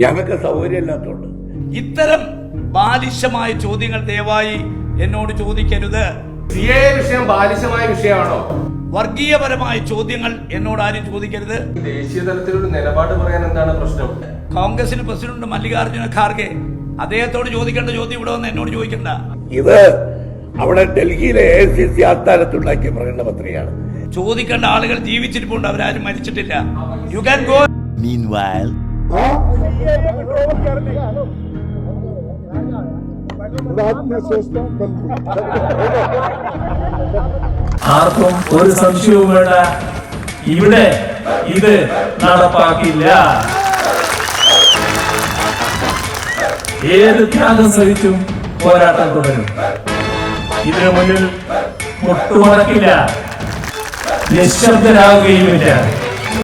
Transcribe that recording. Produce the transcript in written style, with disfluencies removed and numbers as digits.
ഞങ്ങൾക്ക് സൗകര്യമില്ലാത്തതുകൊണ്ട് ഇത്തരം ബാലിശമായ ചോദ്യങ്ങൾ ദയവായി എന്നോട് ചോദിക്കരുത്. വിഷയം ബാലിശമായ വിഷയമാണോ? വർഗീയപരമായ ചോദ്യങ്ങൾ എന്നോട് ആരും ചോദിക്കരുത്. ദേശീയ തലത്തിലൊരു നിലപാട് പറയാൻ എന്താണ് പ്രശ്നം? കോൺഗ്രസിന് പ്രസിഡന്റ് മല്ലികാർജുന ഖാർഗെ, അദ്ദേഹത്തോട് ചോദിക്കേണ്ട ചോദ്യം ഇവിടെ വന്ന് എന്നോട് ചോദിക്കണ്ട. ഇത് അവിടെ ഡൽഹിയിലെ AICC ആസ്ഥാനത്തുണ്ടാക്കിയ പ്രകടന പത്രികയാണ്. ചോദിക്കേണ്ട ആളുകൾ ജീവിച്ചിരിപ്പുണ്ട്, അവരാരും മരിച്ചിട്ടില്ല. You can go. Meanwhile, ആർക്കും ഒരു സംശയവും വേണ്ട, ഇവിടെ ഇത് നടപ്പാക്കില്ല. ഏത് ത്യാഗം സഹിച്ചും പോരാട്ടം തുടരും. ഇതിനു മുന്നിൽ മുട്ടുമടക്കില്ല, നിശബ്ദരാകുകയുമില്ല.